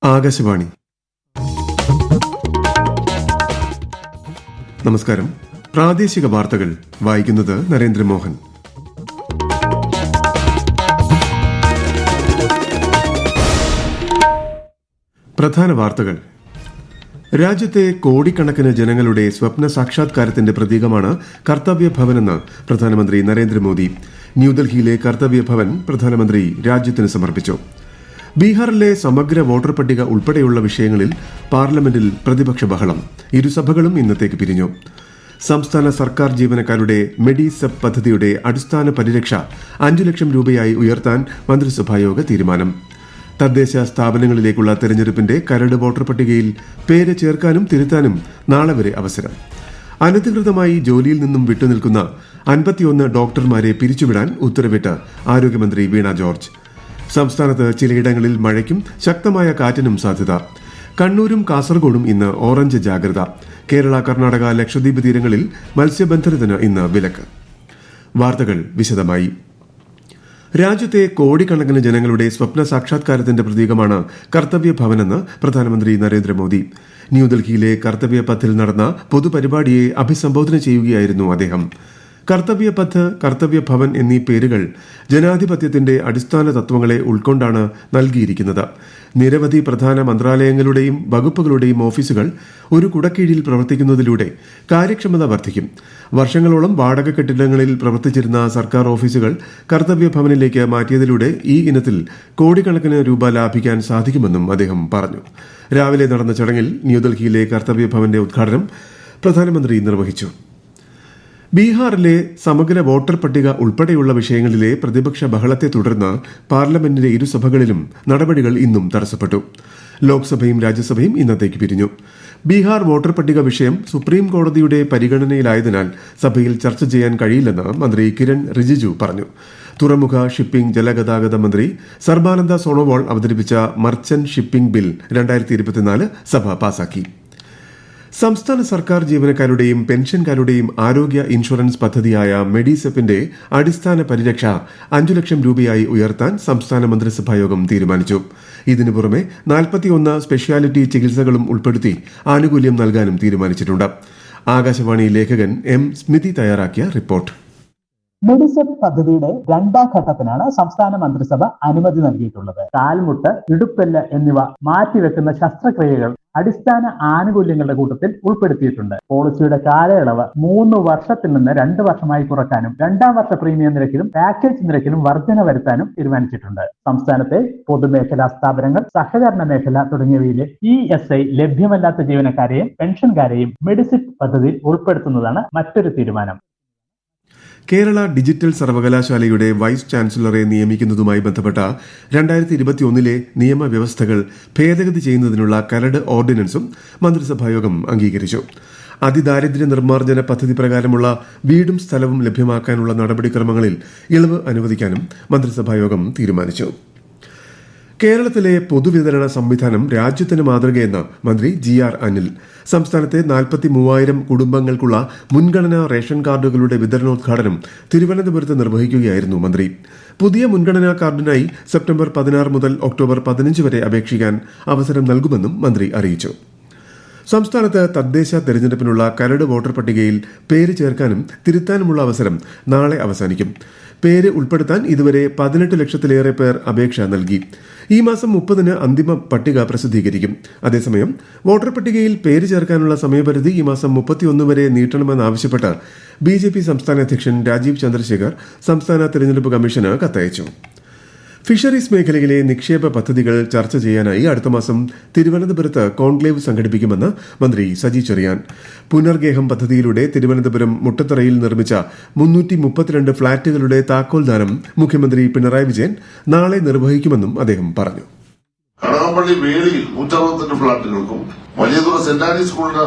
ആകാശവാണി. നമസ്കാരം. പ്രാദേശിക വാർത്തകൾ വായിക്കുന്നത് നരേന്ദ്രമോഹൻ. പ്രധാന വാർത്തകൾ. രാജ്യത്തെ കോടിക്കണക്കിന് ജനങ്ങളുടെ സ്വപ്ന സാക്ഷാത്കാരത്തിന്റെ പ്രതീകമാണ് കർത്തവ്യ ഭവനെന്ന് പ്രധാനമന്ത്രി നരേന്ദ്രമോദി. ന്യൂഡൽഹിയിലെ കർത്തവ്യ ഭവൻ പ്രധാനമന്ത്രി രാജ്യത്തിന് സമർപ്പിച്ചു. ബീഹാറിലെ സമഗ്ര വോട്ടർ പട്ടിക ഉൾപ്പെടെയുള്ള വിഷയങ്ങളിൽ പാർലമെന്റിൽ പ്രതിപക്ഷ ബഹളം. ഇരുസഭകളും ഇന്നത്തേക്ക് പിരിഞ്ഞു. സംസ്ഥാന സർക്കാർ ജീവനക്കാരുടെ മെഡിസെപ് പദ്ധതിയുടെ അടിസ്ഥാന പരിരക്ഷ 5 ലക്ഷം രൂപയായി ഉയർത്താൻ മന്ത്രിസഭായോഗ തീരുമാനം. തദ്ദേശ സ്ഥാപനങ്ങളിലേക്കുള്ള തെരഞ്ഞെടുപ്പിന്റെ കരട് വോട്ടർ പട്ടികയിൽ പേര് ചേർക്കാനും തിരുത്താനും നാളെ വരെ അവസരം. അനധികൃതമായി ജോലിയിൽ നിന്നും വിട്ടുനിൽക്കുന്ന 51 ഡോക്ടർമാരെ പിരിച്ചുവിടാൻ ഉത്തരവിട്ട് ആരോഗ്യമന്ത്രി വീണ ജോർജ്. സംസ്ഥാനത്ത് ചിലയിടങ്ങളിൽ മഴയ്ക്കും ശക്തമായ കാറ്റിനും സാധ്യത. കണ്ണൂരും കാസർഗോഡും ഇന്ന് ഓറഞ്ച് ജാഗ്രത. കേരള, കർണാടക, ലക്ഷദ്വീപ് തീരങ്ങളിൽ മത്സ്യബന്ധനത്തിന് ഇന്ന് വിലക്ക്. വാർത്തകൾ വിശദമായി. രാജ്യത്തെ കോടിക്കണക്കിന് ജനങ്ങളുടെ സ്വപ്ന സാക്ഷാത്കാരത്തിന്റെ പ്രതീകമാണ് കർത്തവ്യ ഭവനെന്ന് പ്രധാനമന്ത്രി നരേന്ദ്രമോദി. ന്യൂഡൽഹിയിലെ കർത്തവ്യ പഥിൽ നടന്ന പൊതുപരിപാടിയെ അഭിസംബോധന ചെയ്യുകയായിരുന്നു അദ്ദേഹം. കർത്തവ്യ പഥ്, കർത്തവ്യ ഭവൻ എന്നീ പേരുകൾ ജനാധിപത്യത്തിന്റെ അടിസ്ഥാന തത്വങ്ങളെ ഉൾക്കൊണ്ടാണ് നൽകിയിരിക്കുന്നത്. നിരവധി പ്രധാന മന്ത്രാലയങ്ങളുടെയും വകുപ്പുകളുടെയും ഓഫീസുകൾ ഒരു കുടക്കീഴിൽ പ്രവർത്തിക്കുന്നതിലൂടെ കാര്യക്ഷമത വർദ്ധിക്കും. വർഷങ്ങളോളം വാടക കെട്ടിടങ്ങളിൽ പ്രവർത്തിച്ചിരുന്ന സർക്കാർ ഓഫീസുകൾ കർത്തവ്യ ഭവനിലേക്ക് മാറ്റിയതിലൂടെ ഈ ഇനത്തിൽ കോടിക്കണക്കിന് രൂപ ലാഭിക്കാൻ സാധിക്കുമെന്നും അദ്ദേഹം പറഞ്ഞു. രാവിലെ നടന്ന ചടങ്ങിൽ ന്യൂഡൽഹിയിലെ കർത്തവ്യ ഭവന്റെ ഉദ്ഘാടനം പ്രധാനമന്ത്രി നിർവഹിച്ചു. ബീഹാറിലെ സമഗ്ര വോട്ടർ പട്ടിക ഉൾപ്പെടെയുള്ള വിഷയങ്ങളിലെ പ്രതിപക്ഷ ബഹളത്തെ തുടർന്ന് പാർലമെന്റിന്റെ ഇരുസഭകളിലും നടപടികൾ ഇന്നും തടസ്സപ്പെട്ടു. ലോക്സഭയും രാജ്യസഭയും ഇന്നത്തേക്ക് പിരിഞ്ഞു. ബീഹാർ വോട്ടർ പട്ടിക വിഷയം സുപ്രീം കോടതിയുടെ പരിഗണനയിലായതിനാൽ സഭയിൽ ചർച്ച ചെയ്യാൻ കഴിയില്ലെന്ന് മന്ത്രി കിരൺ റിജിജു പറഞ്ഞു. തുറമുഖ, ഷിപ്പിംഗ്, ജലഗതാഗത മന്ത്രി സർബാനന്ദ സോണോവാൾ അവതരിപ്പിച്ച മർച്ചന്റ് ഷിപ്പിംഗ് ബിൽ 2024 സഭ പാസാക്കി. സംസ്ഥാന സർക്കാർ ജീവനക്കാരുടെയും പെൻഷൻകാരുടെയും ആരോഗ്യ ഇൻഷുറൻസ് പദ്ധതിയായ മെഡിസെപ്പിന്റെ അടിസ്ഥാന പരിരക്ഷ 5 ലക്ഷം രൂപയായി ഉയർത്താൻ സംസ്ഥാന മന്ത്രിസഭായോഗം തീരുമാനിച്ചു. ഇതിനു പുറമെ 41 സ്പെഷ്യാലിറ്റി ചികിത്സകളും ഉൾപ്പെടുത്തി ആനുകൂല്യം നൽകാനും തീരുമാനിച്ചിട്ടുണ്ട്. ആകാശവാണി ലേഖകൻ എം സ്മിതി തയ്യാറാക്കിയ റിപ്പോർട്ട്. മെഡിസെപ് പദ്ധതിയുടെ 2ാം ഘട്ടത്തിനാണ് സംസ്ഥാന മന്ത്രിസഭ അനുമതി നൽകിയിട്ടുള്ളത്. കാൽമുട്ട്, ഇടുപ്പെല്ല് എന്നിവ മാറ്റിവെക്കുന്ന ശസ്ത്രക്രിയകൾ അടിസ്ഥാന ആനുകൂല്യങ്ങളുടെ കൂട്ടത്തിൽ ഉൾപ്പെടുത്തിയിട്ടുണ്ട്. പോളിസിയുടെ കാലയളവ് 3 വർഷത്തിൽ നിന്ന് 2 വർഷമായി കുറയ്ക്കാനും 2ാം വർഷ പ്രീമിയം നിരക്കിലും പാക്കേജ് നിരക്കിലും വർധന വരുത്താനും തീരുമാനിച്ചിട്ടുണ്ട്. സംസ്ഥാനത്തെ പൊതുമേഖലാ സ്ഥാപനങ്ങൾ, സഹകരണ മേഖല തുടങ്ങിയവയിലെ ESI ലഭ്യമല്ലാത്ത ജീവനക്കാരെയും പെൻഷൻകാരെയും മെഡിസെപ് പദ്ധതിയിൽ ഉൾപ്പെടുത്തുന്നതാണ് മറ്റൊരു തീരുമാനം. കേരള ഡിജിറ്റൽ സർവകലാശാലയുടെ വൈസ് ചാൻസലറെ നിയമിക്കുന്നതുമായി ബന്ധപ്പെട്ട 2021 നിയമവ്യവസ്ഥകൾ ഭേദഗതി ചെയ്യുന്നതിനുള്ള കരട് ഓർഡിനൻസും മന്ത്രിസഭായോഗം അംഗീകരിച്ചു. അതിദാരിദ്ര്യ നിർമ്മാർജ്ജന പദ്ധതി പ്രകാരമുള്ള വീടും സ്ഥലവും ലഭ്യമാക്കാനുള്ള നടപടിക്രമങ്ങളിൽ ഇളവ് അനുവദിക്കാനും മന്ത്രിസഭായോഗം തീരുമാനിച്ചു. കേരളത്തിലെ പൊതുവിതരണ സംവിധാനം രാജ്യത്തിന് മാതൃകയെന്ന് മന്ത്രി GR അനിൽ. സംസ്ഥാനത്തെ 43,000 കുടുംബങ്ങൾക്കുള്ള മുൻഗണനാ റേഷൻ കാർഡുകളുടെ വിതരണോദ്ഘാടനം തിരുവനന്തപുരത്ത് നിർവഹിക്കുകയായിരുന്നു മന്ത്രി. പുതിയ മുൻഗണനാ കാർഡിനായി സെപ്റ്റംബർ 16 മുതൽ ഒക്ടോബർ 15 വരെ അപേക്ഷിക്കാൻ അവസരം നൽകുമെന്നും മന്ത്രി അറിയിച്ചു. സംസ്ഥാനത്ത് തദ്ദേശ തെരഞ്ഞെടുപ്പിനുള്ള കരട് വോട്ടർ പട്ടികയിൽ പേര് ചേർക്കാനും തിരുത്താനുമുള്ള അവസരം നാളെ അവസാനിക്കും. പേര് ഉൾപ്പെടുത്താൻ ഇതുവരെ 18 ലക്ഷത്തിലേറെ പേർ അപേക്ഷ നൽകി. ഈ മാസം 30-ന് അന്തിമ പട്ടിക പ്രസിദ്ധീകരിക്കും. അതേസമയം വോട്ടർ പട്ടികയിൽ പേര് ചേർക്കാനുള്ള സമയപരിധി ഈ മാസം 31 വരെ നീട്ടണമെന്നാവശ്യപ്പെട്ട് BJP സംസ്ഥാന അധ്യക്ഷൻ രാജീവ് ചന്ദ്രശേഖർ സംസ്ഥാന തെരഞ്ഞെടുപ്പ് കമ്മീഷന് കത്തയച്ചു. ഫിഷറീസ് മേഖലയിലെ നിക്ഷേപ പദ്ധതികൾ ചർച്ച ചെയ്യാനായി അടുത്ത മാസം തിരുവനന്തപുരത്ത് കോൺക്ലേവ് സംഘടിപ്പിക്കുമെന്ന് മന്ത്രി സജി ചെറിയാൻ. പുനർഗേഹം പദ്ധതിയിലൂടെ തിരുവനന്തപുരം മുട്ടത്തറയിൽ നിർമ്മിച്ച 332 ഫ്ളാറ്റുകളുടെ താക്കോൽദാനം മുഖ്യമന്ത്രി പിണറായി വിജയൻ നാളെ നിർവഹിക്കുമെന്നും അദ്ദേഹം പറഞ്ഞു. കടകംപള്ളി വേളിയിൽ 168 ഫ്ളാറ്റുകൾക്കും വലിയതുറ സെന്റ് ആനീസ് സ്കൂളിന്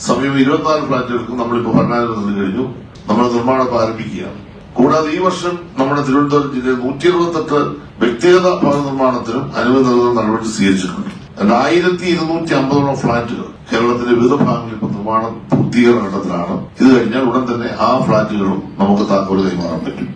സമീപം 24 ഫ്ളാറ്റുകൾക്കും നമ്മളിപ്പോൾ ഭരണാനുമതി കഴിഞ്ഞു. നമ്മൾ നിർമ്മാണം ആരംഭിക്കുകയാണ്. കൂടാതെ ഈ വർഷം നമ്മുടെ തിരുവനന്തപുരം ജില്ലയിൽ 128 വ്യക്തിഗത ഭവന നിർമ്മാണത്തിനും അനുമതി നൽകുന്ന നടപടി സ്വീകരിച്ചിട്ടുണ്ട്. 1250 ഫ്ളാറ്റുകൾ കേരളത്തിന്റെ വിവിധ ഭാഗങ്ങളിൽ ഇപ്പോൾ നിർമ്മാണം പൂർത്തീകരണ ഘട്ടത്തിലാണ്. ഇത് കഴിഞ്ഞാൽ ഉടൻ തന്നെ ആ ഫ്ളാറ്റുകളും നമുക്ക് താക്കോൽ കൈമാറാൻ പറ്റും.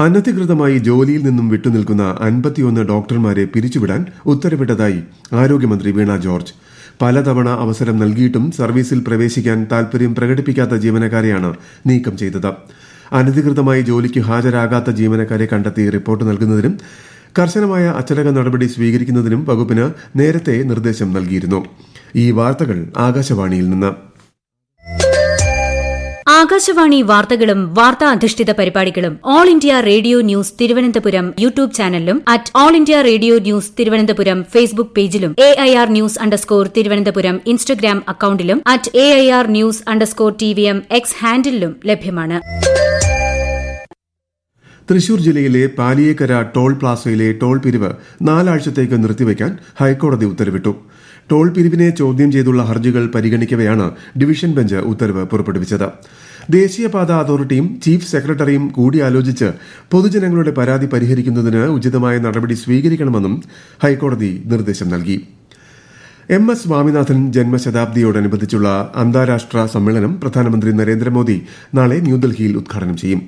അനധികൃതമായി ജോലിയിൽ നിന്നും വിട്ടുനിൽക്കുന്ന 51 ഡോക്ടർമാരെ പിരിച്ചുവിടാൻ ഉത്തരവിട്ടതായി ആരോഗ്യമന്ത്രി വീണ ജോർജ്. പലതവണ അവസരം നൽകിയിട്ടും സർവീസിൽ പ്രവേശിക്കാൻ താൽപര്യം പ്രകടിപ്പിക്കാത്ത ജീവനക്കാരെയാണ് നീക്കം ചെയ്തത്. അനധികൃതമായി ജോലിക്ക് ഹാജരാകാത്ത ജീവനക്കാരെ കണ്ടെത്തി റിപ്പോർട്ട് നൽകുന്നതിനും കർശനമായ അച്ചടക്ക നടപടി സ്വീകരിക്കുന്നതിനും വകുപ്പിന് നേരത്തെ നിർദ്ദേശം നൽകിയിരുന്നു. ഈ വാർത്തകൾ ആകാശവാണിയിൽ നിന്ന്. ആകാശവാണി വാർത്തകളും വാർത്താ അധിഷ്ഠിത പരിപാടികളും All India Radio news Thiruvananthapuram YouTube ചാനലിലും at All India Radio news Thiruvananthapuram Facebook പേജിലും AIR ന്യൂസ് _തിരുവനന്തപുരം ഇൻസ്റ്റഗ്രാം അക്കൌണ്ടിലും at AIR news _TVM X ഹാൻഡിലും ലഭ്യമാണ്. തൃശൂർ ജില്ലയിലെ പാലിയേക്കര ടോൾ പ്ലാസയിലെ ടോൾ പിരിവ് 4 ആഴ്ചത്തേക്ക് നിർത്തിവെക്കാൻ ഹൈക്കോടതി ഉത്തരവിട്ടു. ടോൾ പിരിവിനെ ചോദ്യം ചെയ്തുള്ള ഹർജികൾ പരിഗണിക്കവെയാണ് ഡിവിഷൻ ബെഞ്ച് ഉത്തരവ് പുറപ്പെടുവിച്ചത്. ദേശീയപാത അതോറിറ്റിയും ചീഫ് സെക്രട്ടറിയും കൂടിയാലോചിച്ച് പൊതുജനങ്ങളുടെ പരാതി പരിഹരിക്കുന്നതിന് ഉചിതമായ നടപടി സ്വീകരിക്കണമെന്നും ഹൈക്കോടതി നിർദ്ദേശം നൽകി. MS സ്വാമിനാഥൻ ജന്മശതാബ്ദിയോടനുബന്ധിച്ചുള്ള അന്താരാഷ്ട്ര സമ്മേളനം പ്രധാനമന്ത്രി നരേന്ദ്രമോദി നാളെ ന്യൂഡൽഹിയിൽ ഉദ്ഘാടനം ചെയ്യും.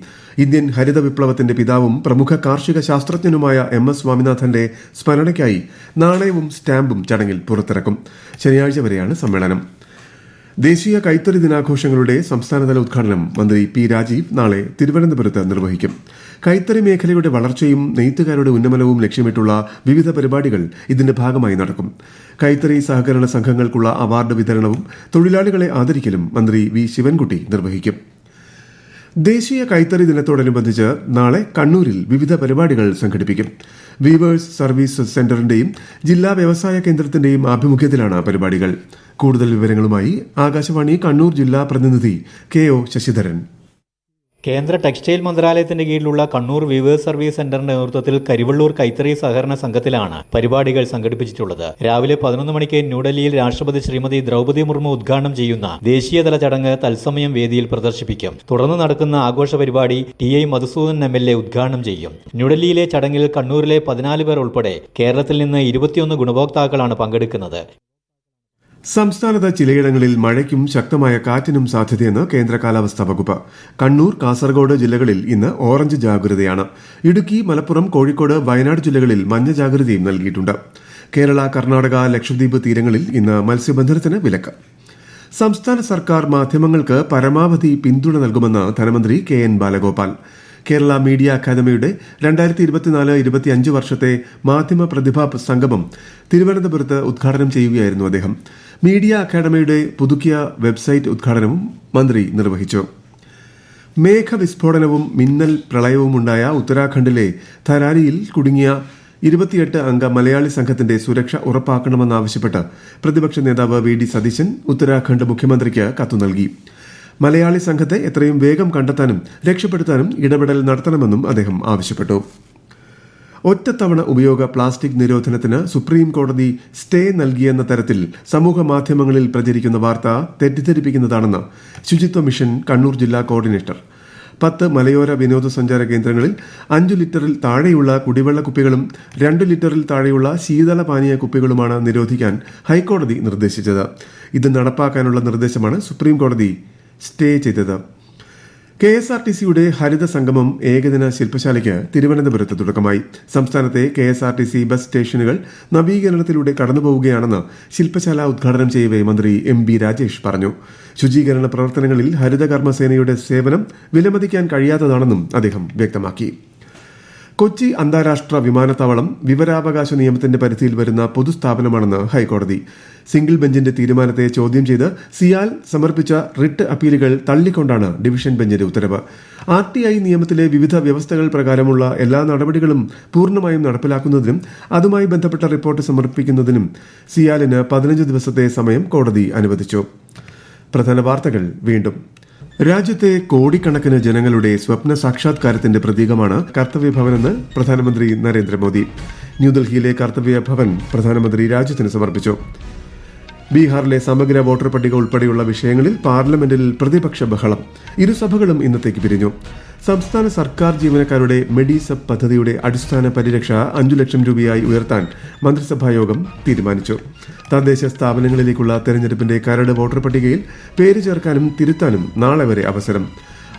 ഇന്ത്യൻ ഹരിത വിപ്ലവത്തിന്റെ പിതാവും പ്രമുഖ കാർഷിക ശാസ്ത്രജ്ഞനുമായ MS സ്വാമിനാഥന്റെ സ്മരണയ്ക്കായി നാണയവും സ്റ്റാമ്പും ചടങ്ങിൽ പുറത്തിറക്കും. ശനിയാഴ്ച വരെയാണ് സമ്മേളനം. ദേശീയ കൈത്തറി ദിനാഘോഷങ്ങളുടെ സംസ്ഥാനതല ഉദ്ഘാടനം മന്ത്രി P. രാജീവ് നാളെ തിരുവനന്തപുരത്ത് നിർവഹിക്കും. കൈത്തറി മേഖലയുടെ വളർച്ചയും നെയ്ത്തുകാരുടെ ഉന്നമനവും ലക്ഷ്യമിട്ടുള്ള വിവിധ പരിപാടികൾ ഇതിന്റെ ഭാഗമായി നടക്കും. കൈത്തറി സഹകരണ സംഘങ്ങൾക്കുള്ള അവാർഡ് വിതരണവും തൊഴിലാളികളെ ആദരിക്കലും മന്ത്രി V. ശിവൻകുട്ടി നിർവഹിക്കും. ദേശീയ കൈത്തറി ദിനത്തോടനുബന്ധിച്ച് നാളെ കണ്ണൂരിൽ വിവിധ പരിപാടികൾ സംഘടിപ്പിക്കും. വീവേഴ്സ് സർവീസ് സെന്ററിന്റെയും ജില്ലാ വ്യവസായ കേന്ദ്രത്തിന്റെയും ആഭിമുഖ്യത്തിലാണ് പരിപാടികൾ. കൂടുതൽ വിവരങ്ങളുമായി ആകാശവാണി കണ്ണൂർ ജില്ലാ പ്രതിനിധി KO ശശിധരൻ. കേന്ദ്ര ടെക്സ്റ്റൈൽ മന്ത്രാലയത്തിന്റെ കീഴിലുള്ള കണ്ണൂർ വീവേഴ്സ് സർവീസ് സെന്ററിന്റെ നേതൃത്വത്തിൽ കരിവള്ളൂർ കൈത്തറി സഹകരണ സംഘത്തിലാണ് പരിപാടികൾ സംഘടിപ്പിച്ചിട്ടുള്ളത്. രാവിലെ 11 മണിക്ക് ന്യൂഡൽഹിയിൽ രാഷ്ട്രപതി ശ്രീമതി ദ്രൗപദി മുർമു ഉദ്ഘാടനം ചെയ്യുന്ന ദേശീയതല ചടങ്ങ് തത്സമയം വേദിയിൽ പ്രദർശിപ്പിക്കും. തുടർന്ന് നടക്കുന്ന ആഘോഷ പരിപാടി TI മധുസൂദൻ MLA ഉദ്ഘാടനം ചെയ്യും. ന്യൂഡൽഹിയിലെ ചടങ്ങിൽ കണ്ണൂരിലെ 14 പേർ ഉൾപ്പെടെ കേരളത്തിൽ നിന്ന് 21 ഗുണഭോക്താക്കളാണ് പങ്കെടുക്കുന്നത്. സംസ്ഥാനത്ത് ചിലയിടങ്ങളിൽ മഴയ്ക്കും ശക്തമായ കാറ്റിനും സാധ്യതയെന്ന് കേന്ദ്ര കാലാവസ്ഥാ വകുപ്പ്. കണ്ണൂർ, കാസർഗോഡ് ജില്ലകളിൽ ഇന്ന് ഓറഞ്ച് ജാഗ്രതയാണ്. ഇടുക്കി, മലപ്പുറം, കോഴിക്കോട്, വയനാട് ജില്ലകളിൽ മഞ്ഞ ജാഗ്രതയും നൽകിയിട്ടുണ്ട്. കേരള, കർണാടക, ലക്ഷദ്വീപ് തീരങ്ങളിൽ ഇന്ന് മത്സ്യബന്ധനത്തിന് വിലക്ക്. സംസ്ഥാന സർക്കാർ മാധ്യമങ്ങൾക്ക് പരമാവധി പിന്തുണ നൽകുമെന്ന് ധനമന്ത്രി KN ബാലഗോപാൽ. കേരള മീഡിയ അക്കാദമിയുടെ 2024-25 വർഷത്തെ മാധ്യമ പ്രതിഭാ സംഗമം തിരുവനന്തപുരത്ത് ഉദ്ഘാടനം ചെയ്യുകയായിരുന്നു അദ്ദേഹം. മീഡിയ അക്കാദമിയുടെ പുതുക്കിയ വെബ്സൈറ്റ് ഉദ്ഘാടനവും മന്ത്രി നിർവഹിച്ചു. മേഘവിസ്ഫോടനവും മിന്നൽ പ്രളയവുമുണ്ടായ ഉത്തരാഖണ്ഡിലെ ധരാരിയിൽ കുടുങ്ങിയ 28 അംഗ മലയാളി സംഘത്തിന്റെ സുരക്ഷ ഉറപ്പാക്കണമെന്നാവശ്യപ്പെട്ട് പ്രതിപക്ഷ നേതാവ് VD സതീശൻ ഉത്തരാഖണ്ഡ് മുഖ്യമന്ത്രിക്ക് കത്തു നൽകി. മലയാളി സംഘത്തെ എത്രയും വേഗം കണ്ടെത്താനും രക്ഷപ്പെടുത്താനും ഇടപെടൽ നടത്തണമെന്നും അദ്ദേഹം ആവശ്യപ്പെട്ടു. ഒറ്റത്തവണ ഉപയോഗ പ്ലാസ്റ്റിക് നിരോധനത്തിന് സുപ്രീം കോടതി സ്റ്റേ നൽകിയെന്ന തരത്തിൽ സമൂഹ മാധ്യമങ്ങളിൽ പ്രചരിക്കുന്ന വാർത്ത തെറ്റിദ്ധരിപ്പിക്കുന്നതാണെന്ന് ശുചിത്വ മിഷൻ കണ്ണൂർ ജില്ലാ കോർഡിനേറ്റർ. 10 മലയോര വിനോദസഞ്ചാര കേന്ദ്രങ്ങളിൽ 5 ലിറ്ററിൽ താഴെയുള്ള കുടിവെള്ള കുപ്പികളും 2 ലിറ്ററിൽ താഴെയുള്ള ശീതള പാനീയ കുപ്പികളുമാണ് നിരോധിക്കാൻ ഹൈക്കോടതി നിർദ്ദേശിച്ചത്. ഇത് നടപ്പാക്കാനുള്ള നിർദ്ദേശമാണ് സുപ്രീം കോടതി സ്റ്റേ ചെയ്തത്. KSRTCയുടെ ഹരിത സംഗമം ഏകദിന ശില്പശാലയ്ക്ക് തിരുവനന്തപുരത്ത് തുടക്കമായി. സംസ്ഥാനത്തെ KSRTC ബസ് സ്റ്റേഷനുകൾ നവീകരണത്തിലൂടെ കടന്നുപോവുകയാണെന്ന് ശില്പശാല ഉദ്ഘാടനം ചെയ്യവേ മന്ത്രി MB രാജേഷ് പറഞ്ഞു. ശുചീകരണ പ്രവർത്തനങ്ങളിൽ ഹരിതകർമ്മസേനയുടെ സേവനം വിലമതിക്കാൻ കഴിയാത്തതാണെന്നും അദ്ദേഹം വ്യക്തമാക്കി. കൊച്ചി അന്താരാഷ്ട്ര വിമാനത്താവളം വിവരാവകാശ നിയമത്തിന്റെ പരിധിയിൽ വരുന്ന പൊതുസ്ഥാപനമാണെന്ന് ഹൈക്കോടതി. സിംഗിൾ ബെഞ്ചിന്റെ തീരുമാനത്തെ ചോദ്യം ചെയ്ത് സിയാൽ സമർപ്പിച്ച റിട്ട് അപ്പീലുകൾ തള്ളിക്കൊണ്ടാണ് ഡിവിഷൻ ബെഞ്ചിന്റെ ഉത്തരവ്. RTI നിയമത്തിലെ വിവിധ വ്യവസ്ഥകൾ പ്രകാരമുള്ള എല്ലാ നടപടികളും പൂർണ്ണമായും നടപ്പിലാക്കുന്നതിനും അതുമായി ബന്ധപ്പെട്ട റിപ്പോർട്ട് സമർപ്പിക്കുന്നതിനും സിയാലിന് 15 ദിവസത്തെ സമയം കോടതി അനുവദിച്ചു. പ്രധാന വാർത്തകൾ വീണ്ടും. രാജ്യത്തെ കോടിക്കണക്കിന് ജനങ്ങളുടെ സ്വപ്ന സാക്ഷാത്കാരത്തിന്റെ പ്രതീകമാണ് കർത്തവ്യ ഭവനെന്ന് പ്രധാനമന്ത്രി നരേന്ദ്രമോദി. ന്യൂഡൽഹിയിലെ കർത്തവ്യ ഭവൻ പ്രധാനമന്ത്രി രാജ്യത്തിന് സമർപ്പിച്ചു. ബീഹാറിലെ സമഗ്ര വോട്ടർ പട്ടിക ഉൾപ്പെടെയുള്ള വിഷയങ്ങളിൽ പാർലമെന്റിൽ പ്രതിപക്ഷ ബഹളം. ഇരുസഭകളും ഇന്നത്തേക്ക് പിരിഞ്ഞു. സംസ്ഥാന സർക്കാർ ജീവനക്കാരുടെ മെഡിസബ് പദ്ധതിയുടെ അടിസ്ഥാന പരിരക്ഷ 5 ലക്ഷം രൂപയായി ഉയർത്താൻ മന്ത്രിസഭായോഗം തീരുമാനിച്ചു. തദ്ദേശ സ്ഥാപനങ്ങളിലേക്കുള്ള തെരഞ്ഞെടുപ്പിന്റെ കരട് വോട്ടർ പട്ടികയിൽ പേര് ചേർക്കാനും തിരുത്താനും നാളെ വരെ അവസരം.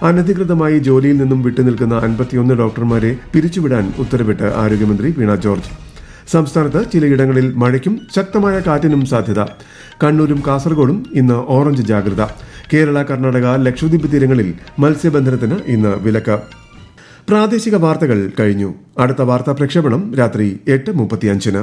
അനധികൃതമായി ജോലിയിൽ നിന്നും വിട്ടുനിൽക്കുന്ന 51 ഡോക്ടർമാരെ പിരിച്ചുവിടാൻ ഉത്തരവിട്ട് ആരോഗ്യമന്ത്രി വീണ ജോർജ്. സംസ്ഥാനത്ത് ചിലയിടങ്ങളിൽ മഴയ്ക്കും ശക്തമായ കാറ്റിനും സാധ്യത. കണ്ണൂരും കാസർഗോഡും ഇന്ന് ഓറഞ്ച് ജാഗ്രത. കേരള, കർണാടക, ലക്ഷദ്വീപ് തീരങ്ങളിൽ മത്സ്യബന്ധനത്തിന് ഇന്ന് വിലക്ക്. പ്രാദേശിക വാർത്തകൾ കഴിഞ്ഞു. അടുത്ത വാർത്താ പ്രക്ഷേപണം രാത്രി 8:35.